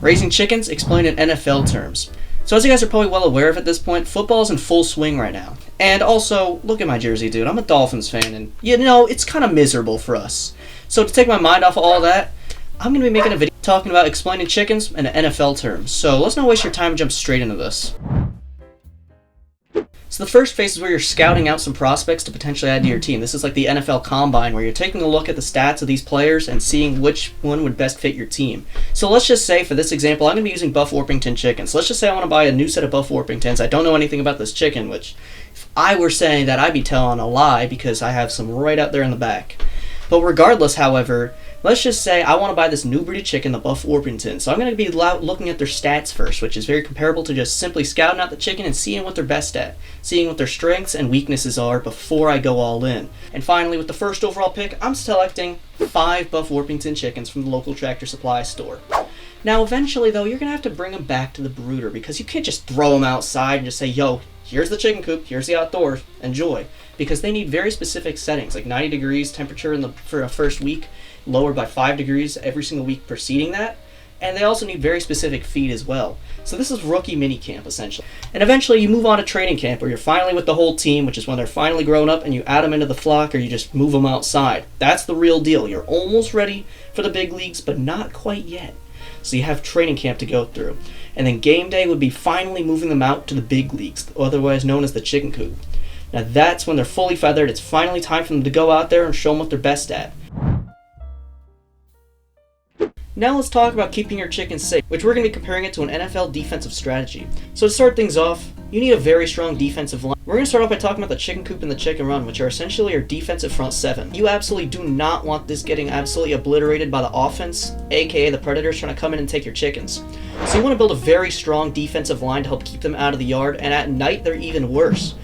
Raising chickens explained in NFL terms. So as you guys are probably well aware of at this point, football's in full swing right now. And also, look at my jersey, dude. I'm a Dolphins fan, and it's kind of miserable for us. So to take my mind off of all that, I'm going to be making a video talking about explaining chickens in NFL terms. So let's not waste your time and jump straight into this. So the first phase is where you're scouting out some prospects to potentially add to your team. This is like the NFL Combine, where you're taking a look at the stats of these players and seeing which one would best fit your team. So let's just say, for this example, I'm going to be using Buff Orpington chickens. So let's just say I want to buy a new set of Buff Orpingtons. I don't know anything about this chicken, which if I were saying that, I'd be telling a lie because I have some right out there in the back. But regardless, however, let's just say I want to buy this new breed of chicken, the Buff Orpington. So I'm going to be looking at their stats first, which is very comparable to just simply scouting out the chicken and seeing what they're best at, seeing what their strengths and weaknesses are before I go all in. And finally, with the first overall pick, I'm selecting 5 Buff Orpington chickens from the local Tractor Supply store. Now, eventually, though, you're going to have to bring them back to the brooder because you can't just throw them outside and just say, yo, here's the chicken coop, here's the outdoors, enjoy. Because they need very specific settings, like 90 degrees temperature for a first week, lowered by 5 degrees every single week preceding that. And they also need very specific feed as well. So this is rookie mini camp, essentially. And eventually you move on to training camp, where you're finally with the whole team, which is when they're finally grown up and you add them into the flock or you just move them outside. That's the real deal. You're almost ready for the big leagues, but not quite yet. So you have training camp to go through. And then game day would be finally moving them out to the big leagues, otherwise known as the chicken coop. Now that's when they're fully feathered. It's finally time for them to go out there and show them what they're best at. Now let's talk about keeping your chickens safe, which we're going to be comparing it to an NFL defensive strategy. So to start things off, you need a very strong defensive line. We're going to start off by talking about the chicken coop and the chicken run, which are essentially your defensive front 7. You absolutely do not want this getting absolutely obliterated by the offense, aka the predators trying to come in and take your chickens. So you want to build a very strong defensive line to help keep them out of the yard, and at night they're even worse.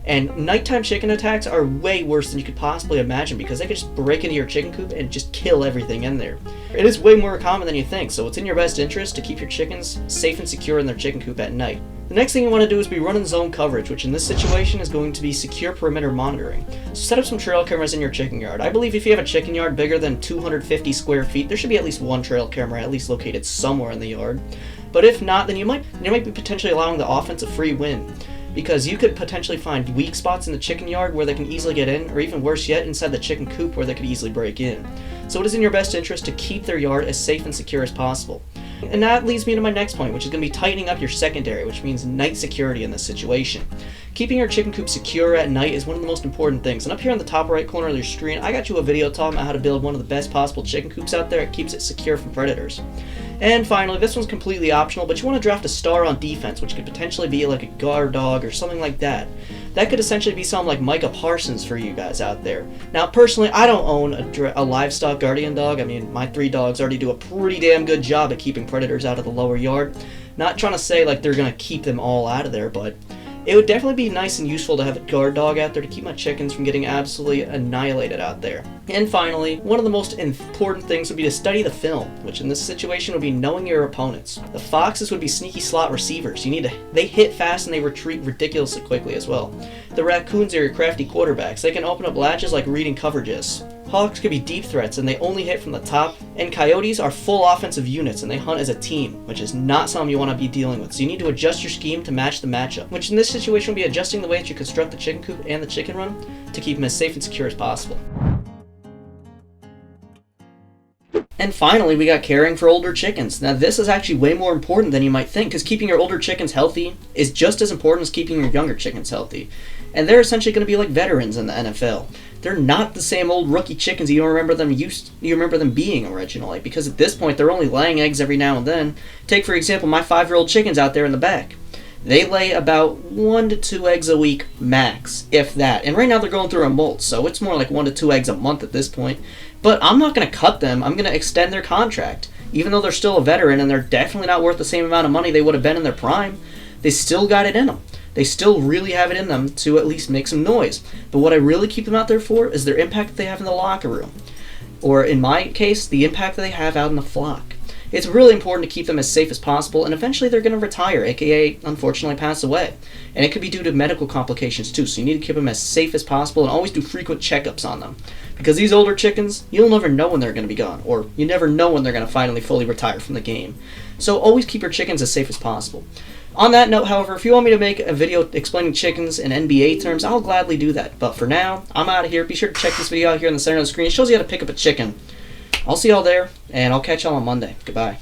And nighttime chicken attacks are way worse than you could possibly imagine because they could just break into your chicken coop and just kill everything in there. It is way more common than you think, so it's in your best interest to keep your chickens safe and secure in their chicken coop at night. The next thing you want to do is be running zone coverage, which in this situation is going to be secure perimeter monitoring. So set up some trail cameras in your chicken yard. I believe if you have a chicken yard bigger than 250 square feet, there should be at least one trail camera at least located somewhere in the yard. But if not, then you might be potentially allowing the offense a free win, because you could potentially find weak spots in the chicken yard where they can easily get in, or even worse yet, inside the chicken coop where they could easily break in. So it is in your best interest to keep their yard as safe and secure as possible. And that leads me to my next point, which is going to be tightening up your secondary, which means night security in this situation. Keeping your chicken coop secure at night is one of the most important things. And up here in the top right corner of your screen, I got you a video talking about how to build one of the best possible chicken coops out there. It keeps it secure from predators. And finally, this one's completely optional, but you want to draft a star on defense, which could potentially be like a guard dog or something like that. That could essentially be something like Micah Parsons for you guys out there. Now, personally, I don't own a livestock guardian dog. I mean, my 3 dogs already do a pretty damn good job at keeping predators out of the lower yard. Not trying to say like they're going to keep them all out of there, but it would definitely be nice and useful to have a guard dog out there to keep my chickens from getting absolutely annihilated out there. And finally, one of the most important things would be to study the film, which in this situation would be knowing your opponents. The foxes would be sneaky slot receivers. They hit fast and they retreat ridiculously quickly as well. The raccoons are your crafty quarterbacks. They can open up latches like reading coverages. Hawks could be deep threats and they only hit from the top. And coyotes are full offensive units and they hunt as a team, which is not something you want to be dealing with. So you need to adjust your scheme to match the matchup, which in this situation will be adjusting the way that you construct the chicken coop and the chicken run to keep them as safe and secure as possible. And finally, we got caring for older chickens. Now, this is actually way more important than you might think, because keeping your older chickens healthy is just as important as keeping your younger chickens healthy. And they're essentially going to be like veterans in the NFL. They're not the same old rookie chickens you remember them being originally, because at this point they're only laying eggs every now and then. Take, for example, my 5-year-old chickens out there in the back. They lay about 1 to 2 eggs a week max, if that. And right now they're going through a molt, so it's more like 1 to 2 eggs a month at this point. But I'm not going to cut them. I'm going to extend their contract. Even though they're still a veteran and they're definitely not worth the same amount of money they would have been in their prime, they still got it in them. They still really have it in them to at least make some noise. But what I really keep them out there for is their impact that they have in the locker room. Or in my case, the impact that they have out in the flock. It's really important to keep them as safe as possible, and eventually they're going to retire, aka unfortunately pass away. And it could be due to medical complications too, so you need to keep them as safe as possible and always do frequent checkups on them. Because these older chickens, you'll never know when they're going to be gone, or you never know when they're going to finally fully retire from the game. So always keep your chickens as safe as possible. On that note, however, if you want me to make a video explaining chickens in NBA terms, I'll gladly do that. But for now, I'm out of here. Be sure to check this video out here in the center of the screen. It shows you how to pick up a chicken. I'll see y'all there, and I'll catch y'all on Monday. Goodbye.